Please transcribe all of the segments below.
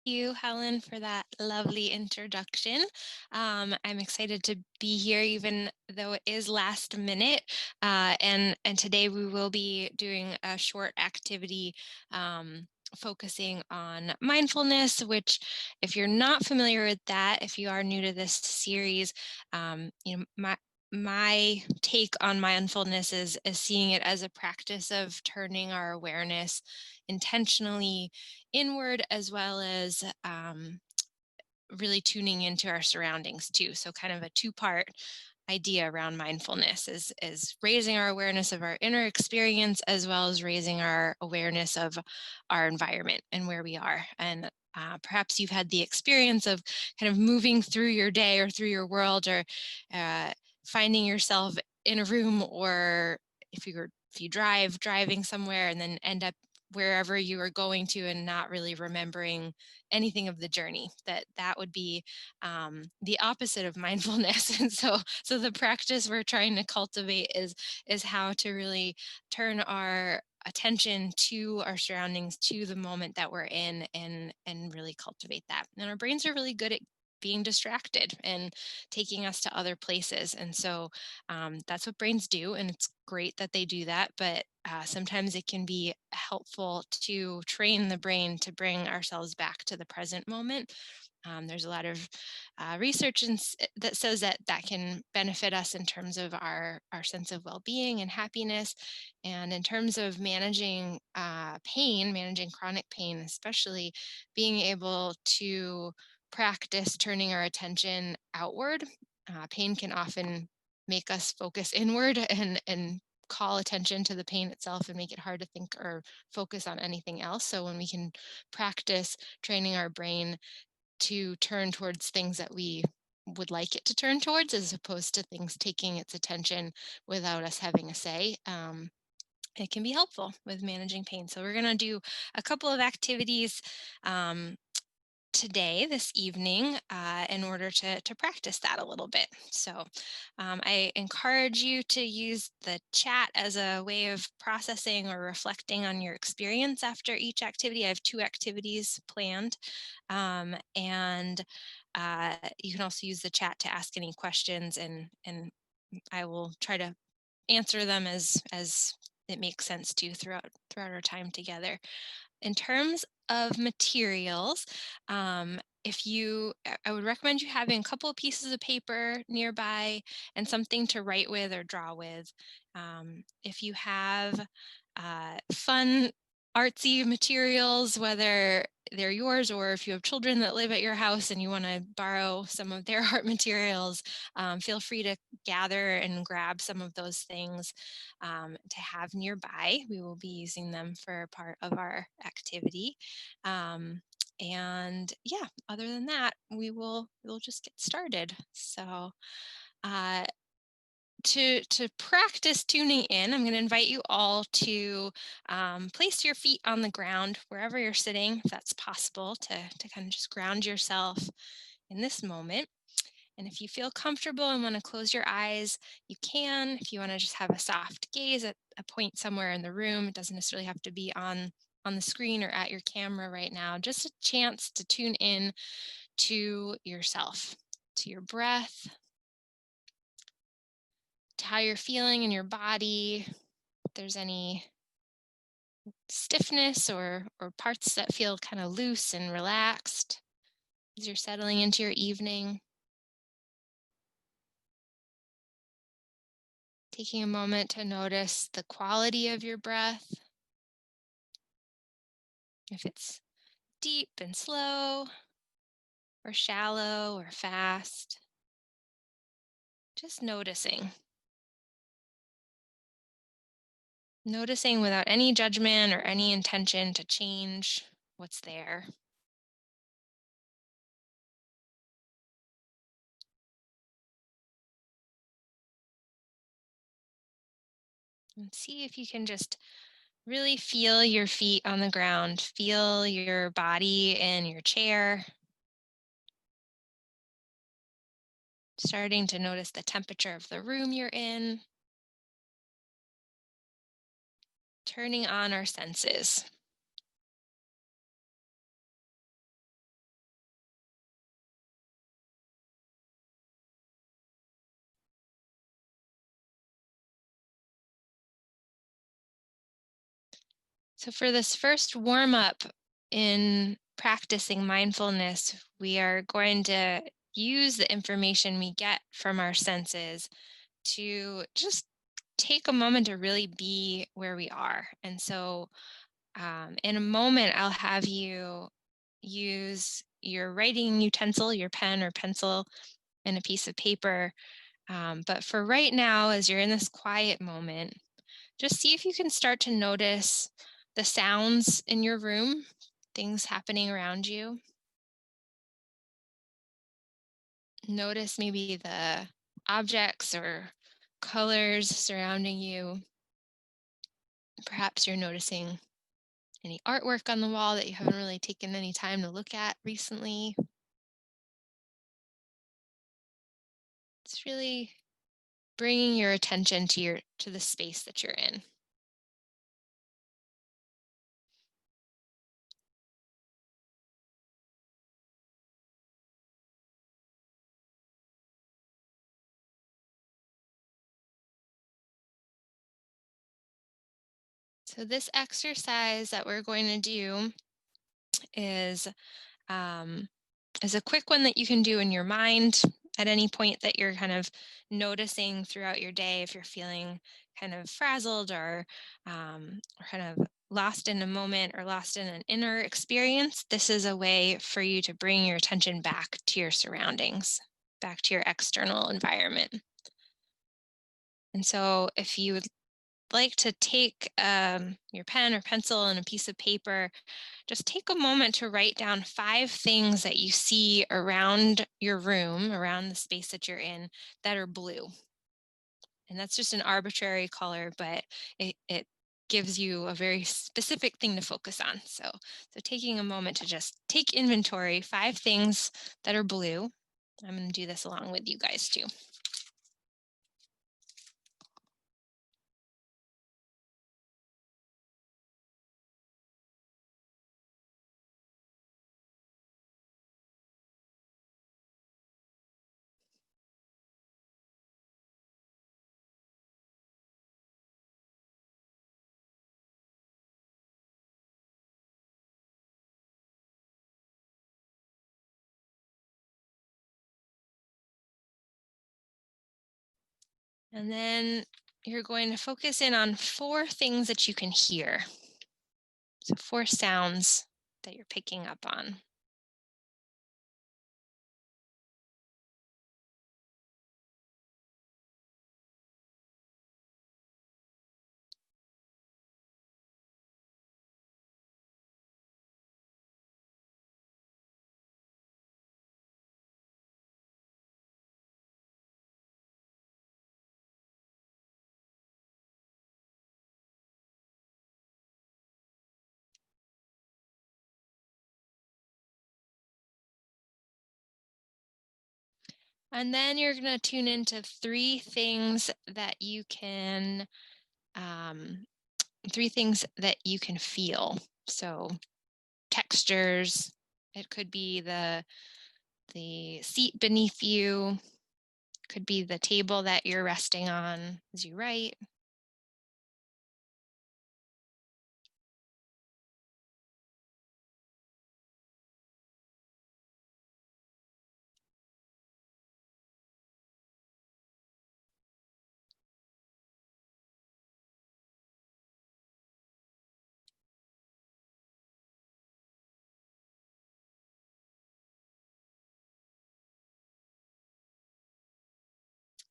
you, Helen, for that lovely introduction. I'm excited to be here, even though it is last minute. And today we will be doing a short activity focusing on mindfulness, which, if you're not familiar with that, if you are new to this series, my take on mindfulness is seeing it as a practice of turning our awareness intentionally inward, as well as really tuning into our surroundings too. So kind of a two-part idea around mindfulness is raising our awareness of our inner experience, as well as raising our awareness of our environment and where we are. And perhaps you've had the experience of kind of moving through your day or through your world, or finding yourself in a room, or if you driving somewhere and then end up wherever you are going to and not really remembering anything of the journey. That would be the opposite of mindfulness. And so the practice we're trying to cultivate is how to really turn our attention to our surroundings, to the moment that we're in, and really cultivate that. And our brains are really good at being distracted and taking us to other places. And so that's what brains do, and it's great that they do that. But sometimes it can be helpful to train the brain to bring ourselves back to the present moment. There's a lot of research that says that can benefit us in terms of our sense of well-being and happiness, and in terms of managing pain, managing chronic pain, especially being able to practice turning our attention outward. Pain can often make us focus inward and call attention to the pain itself and make it hard to think or focus on anything else. So when we can practice training our brain to turn towards things that we would like it to turn towards, as opposed to things taking its attention without us having a say, it can be helpful with managing pain. So we're going to do a couple of activities today, this evening, in order to practice that a little bit. So I encourage you to use the chat as a way of processing or reflecting on your experience after each activity. I have 2 activities planned, and you can also use the chat to ask any questions, and I will try to answer them as it makes sense to throughout our time together. In terms of materials, I would recommend you having a couple of pieces of paper nearby and something to write with or draw with. If you have fun, artsy materials, whether they're yours or if you have children that live at your house and you want to borrow some of their art materials, feel free to gather and grab some of those things to have nearby. We will be using them for part of our activity. And yeah, other than that, we'll just get started. So to practice tuning in, I'm going to invite you all to place your feet on the ground wherever you're sitting, if that's possible, to kind of just ground yourself in this moment. And if you feel comfortable and want to close your eyes, you can. If you want to just have a soft gaze at a point somewhere in the room, it doesn't necessarily have to be on the screen or at your camera right now. Just a chance to tune in to yourself, to your breath, to how you're feeling in your body. If there's any stiffness or parts that feel kind of loose and relaxed as you're settling into your evening. Taking a moment to notice the quality of your breath, if it's deep and slow, or shallow or fast. Just noticing. Noticing without any judgment or any intention to change what's there. And see if you can just really feel your feet on the ground. Feel your body in your chair. Starting to notice the temperature of the room you're in. Turning on our senses. So, for this first warm up in practicing mindfulness, we are going to use the information we get from our senses to just take a moment to really be where we are. And so, in a moment, I'll have you use your writing utensil, your pen or pencil, and a piece of paper. But for right now, as you're in this quiet moment, just see if you can start to notice the sounds in your room, things happening around you. Notice maybe the objects or colors surrounding you. Perhaps you're noticing any artwork on the wall that you haven't really taken any time to look at recently. It's really bringing your attention to the space that you're in. So this exercise that we're going to do is um, is a quick one that you can do in your mind at any point that you're kind of noticing throughout your day. If you're feeling kind of frazzled or kind of lost in a moment or lost in an inner experience, this is a way for you to bring your attention back to your surroundings, back to your external environment. And so if you would like to take your pen or pencil and a piece of paper, just take a moment to write down 5 things that you see around your room, around the space that you're in, that are blue. And that's just an arbitrary color, but it gives you a very specific thing to focus on. So taking a moment to just take inventory, 5 things that are blue. I'm going to do this along with you guys too. And then you're going to focus in on 4 things that you can hear. So 4 sounds that you're picking up on. And then you're going to tune into um, 3 things that you can feel. So textures. It could be the seat beneath you. Could be the table that you're resting on as you write.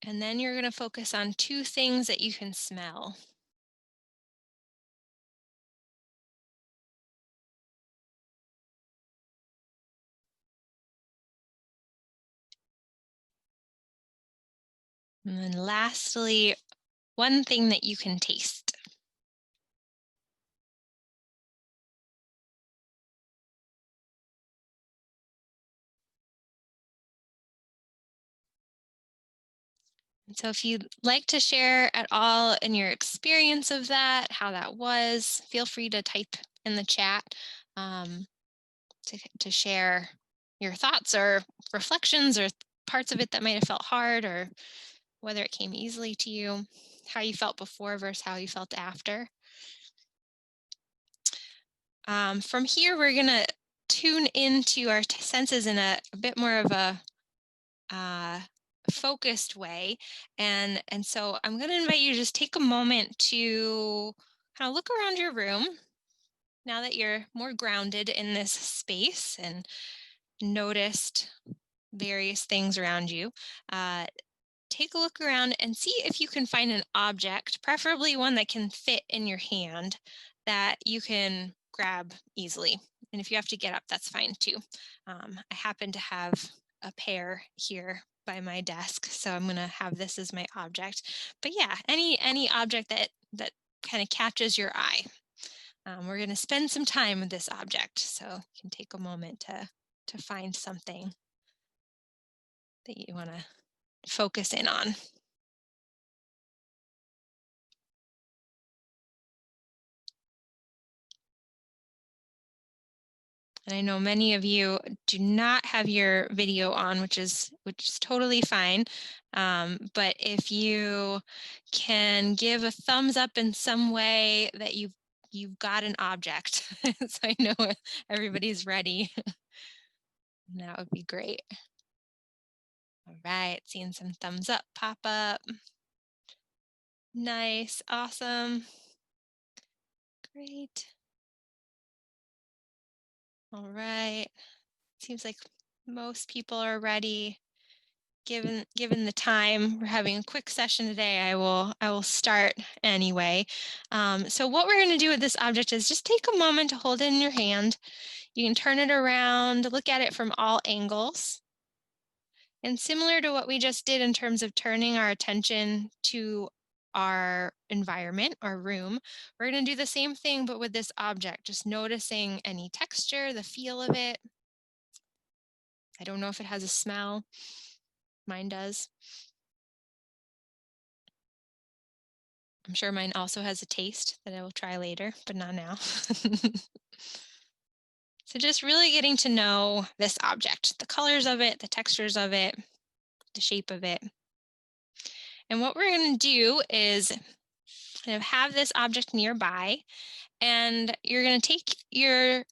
And then you're going to focus on 2 things that you can smell. And then lastly, 1 thing that you can taste. And so if you'd like to share at all in your experience of that, how that was, feel free to type in the chat um, to share your thoughts or reflections or parts of it that might have felt hard or whether it came easily to you, how you felt before versus how you felt after. From here, we're going to tune into our senses in a bit more of a uh, focused way. And so I'm going to invite you to just take a moment to kind of look around your room now that you're more grounded in this space and noticed various things around you. Uh, Take a look around and see if you can find an object, preferably one that can fit in your hand, that you can grab easily. And if you have to get up, that's fine too. I happen to have a pair here by my desk, so I'm going to have this as my object. But yeah, any object that kind of catches your eye. We're going to spend some time with this object, so you can take a moment to find something that you want to focus in on. And I know many of you do not have your video on, which is totally fine. But if you can give a thumbs up in some way that you've got an object, so I know everybody's ready, that would be great. All right, seeing some thumbs up pop up. Nice, awesome, great. All right, seems like most people are ready. Given the time, we're having a quick session today, I will start anyway. So what we're going to do with this object is just take a moment to hold it in your hand. You can turn it around, look at it from all angles. And similar to what we just did in terms of turning our attention to our environment, our room, we're going to do the same thing, but with this object, just noticing any texture, the feel of it. I don't know if it has a smell. Mine does. I'm sure mine also has a taste that I will try later, but not now. So just really getting to know this object, the colors of it, the textures of it, the shape of it. And what we're going to do is kind of have this object nearby, and you're going to take your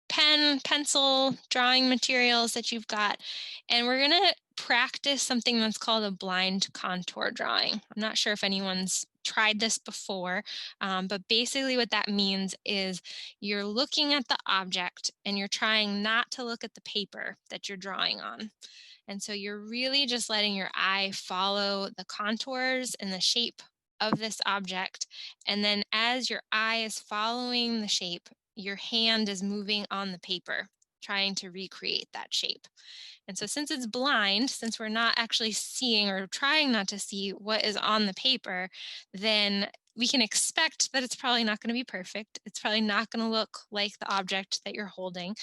pen, pencil, drawing materials that you've got, and we're going to practice something that's called a blind contour drawing. I'm not sure if anyone's tried this before, but basically what that means is you're looking at the object and you're trying not to look at the paper that you're drawing on. And so you're really just letting your eye follow the contours and the shape of this object. And then as your eye is following the shape, your hand is moving on the paper, trying to recreate that shape. And so since it's blind, since we're not actually seeing or trying not to see what is on the paper, then we can expect that it's probably not going to be perfect. It's probably not going to look like the object that you're holding.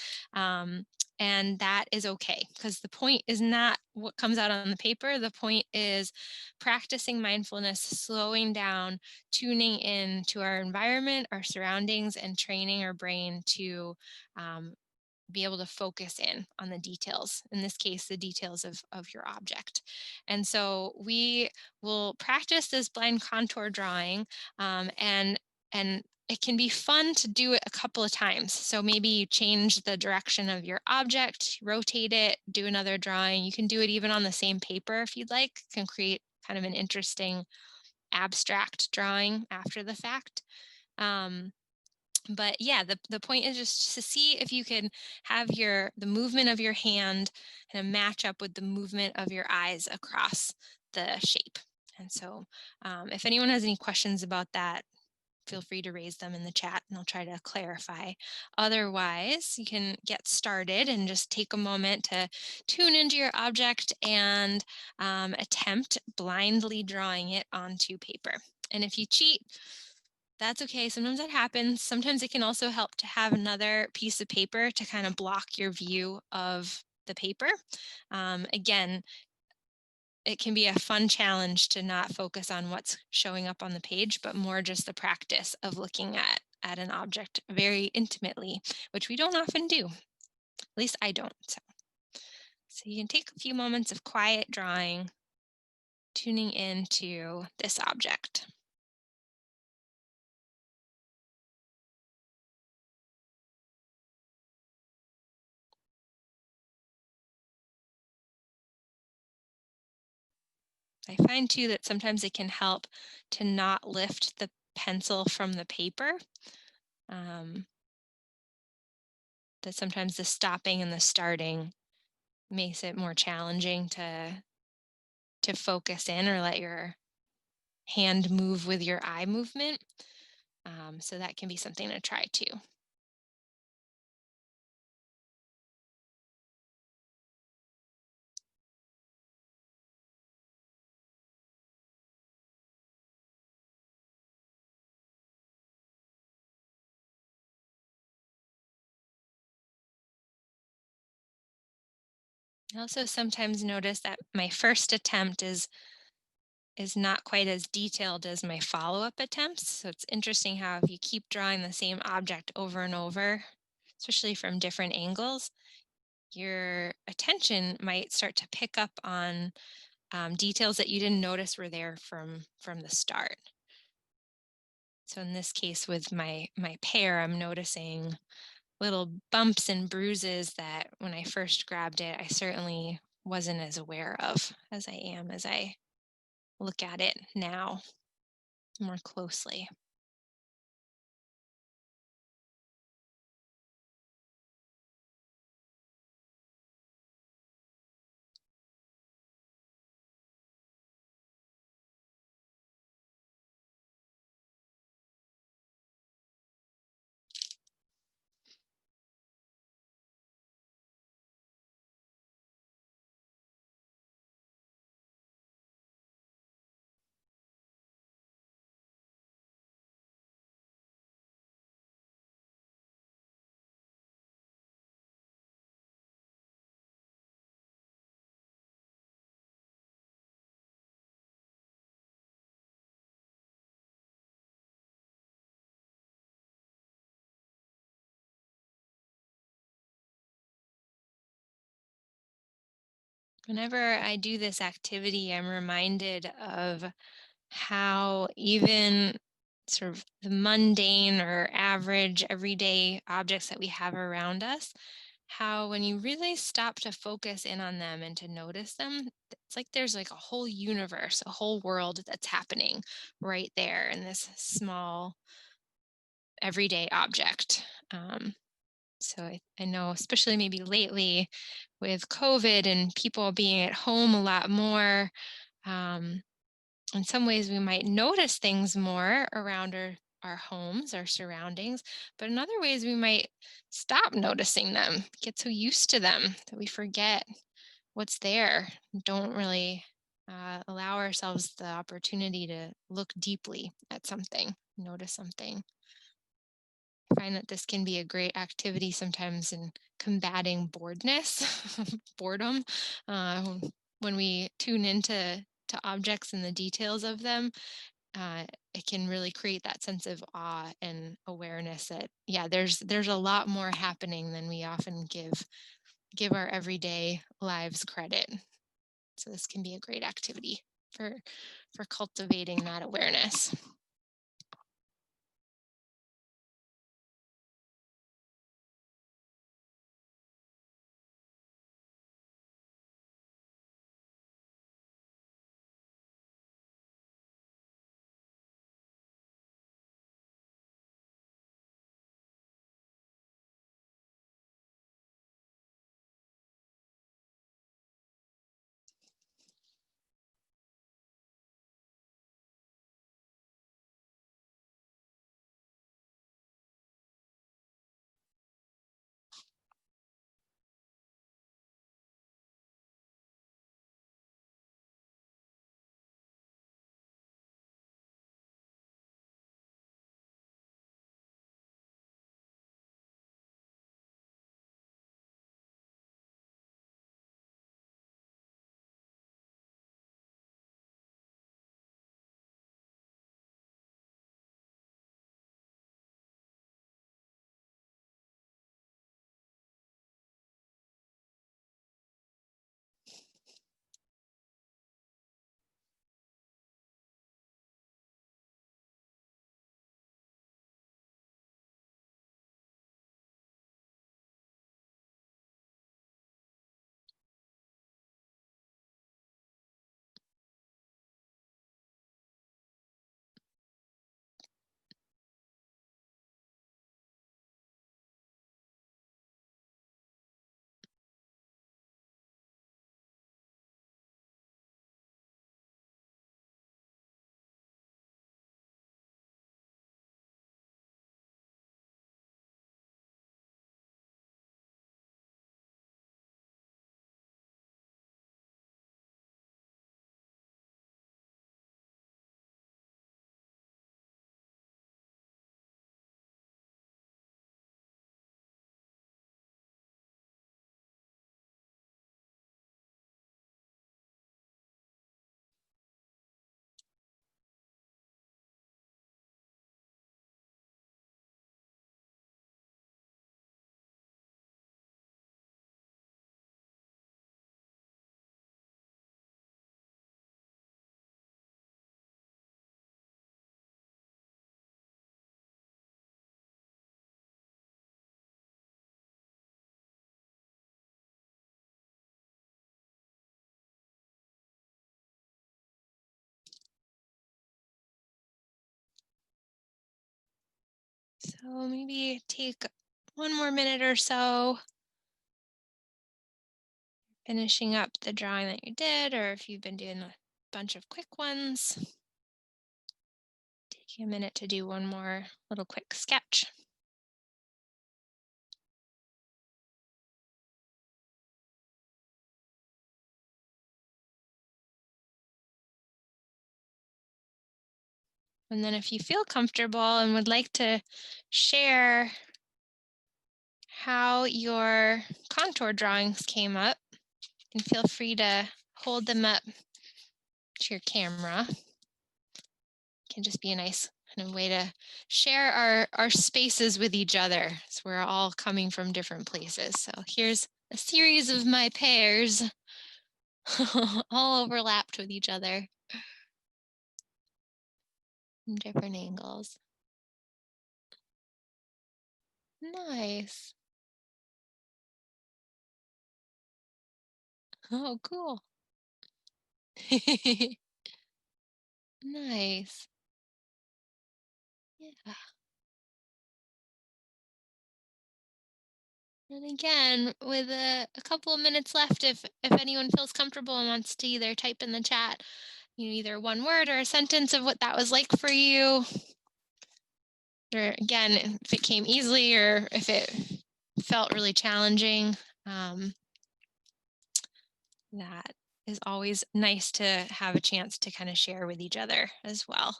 And that is okay, because the point is not what comes out on the paper. The point is practicing mindfulness, slowing down, tuning in to our environment, our surroundings, and training our brain to be able to focus in on the details, in this case, the details of your object. And so we will practice this blind contour drawing, and it can be fun to do it a couple of times. So maybe you change the direction of your object, rotate it, do another drawing. You can do it even on the same paper if you'd like. You can create kind of an interesting abstract drawing after the fact. But yeah, the point is just to see if you can have the movement of your hand kind of match up with the movement of your eyes across the shape. And so if anyone has any questions about that, feel free to raise them in the chat and I'll try to clarify. Otherwise, you can get started and just take a moment to tune into your object and attempt blindly drawing it onto paper. And if you cheat, that's okay. Sometimes that happens. Sometimes it can also help to have another piece of paper to kind of block your view of the paper. Again, it can be a fun challenge to not focus on what's showing up on the page, but more just the practice of looking at an object very intimately, which we don't often do. At least I don't. So you can take a few moments of quiet drawing, tuning into this object. I find too that sometimes it can help to not lift the pencil from the paper. Um, that sometimes the stopping and the starting makes it more challenging to focus in or let your hand move with your eye movement. So that can be something to try too. I also sometimes notice that my first attempt is not quite as detailed as my follow-up attempts. So it's interesting how if you keep drawing the same object over and over, especially from different angles, your attention might start to pick up on details that you didn't notice were there from the start. So in this case, with my pear, I'm noticing little bumps and bruises that when I first grabbed it, I certainly wasn't as aware of as I am as I look at it now more closely. Whenever I do this activity, I'm reminded of how even sort of the mundane or average everyday objects that we have around us, how when you really stop to focus in on them and to notice them, it's like there's like a whole universe, a whole world that's happening right there in this small everyday object. So I know, especially maybe lately with COVID and people being at home a lot more, um, in some ways we might notice things more around our homes, our surroundings, but in other ways we might stop noticing them, get so used to them that we forget what's there, don't really allow ourselves the opportunity to look deeply at something, notice something. I find that this can be a great activity sometimes in combating boredness, boredom. Uh, when we tune into to objects and the details of them, it can really create that sense of awe and awareness that yeah, there's a lot more happening than we often give our everyday lives credit. So this can be a great activity for for cultivating that awareness. So maybe take one more minute or so, finishing up the drawing that you did, or if you've been doing a bunch of quick ones, taking a minute to do one more little quick sketch. And then if you feel comfortable and would like to share how your contour drawings came up, and feel free to hold them up to your camera. It can just be a nice kind of way to share our spaces with each other. So we're all coming from different places. So here's a series of my pears all overlapped with each other from different angles. Nice. Oh, cool. Nice. Yeah. And again, with a couple of minutes left, if anyone feels comfortable and wants to either type in the chat, either one word or a sentence of what that was like for you, or again, if it came easily or if it felt really challenging, that is always nice to have a chance to kind of share with each other as well.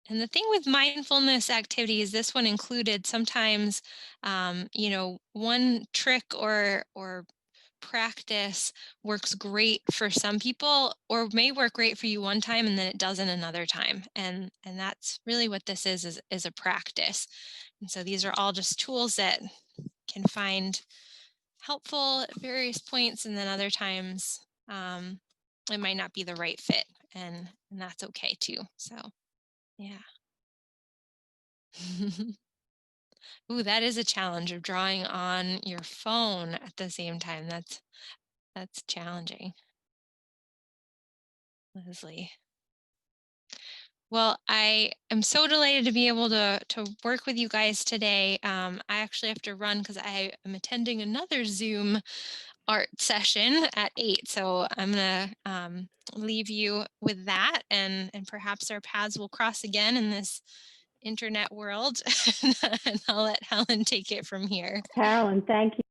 And the thing with mindfulness activities, this one included, sometimes, one trick or practice works great for some people, or may work great for you one time and then it doesn't another time. And that's really what this is a practice. And so these are all just tools that can find helpful at various points, and then other times it might not be the right fit, and that's okay too. So yeah. Ooh, that is a challenge of drawing on your phone at the same time. That's challenging, Leslie. Well, I am so delighted to be able to work with you guys today. I actually have to run because I am attending another Zoom art session at 8. So I'm gonna leave you with that, and perhaps our paths will cross again in this internet world. And I'll let Helen take it from here. Carolyn, thank you.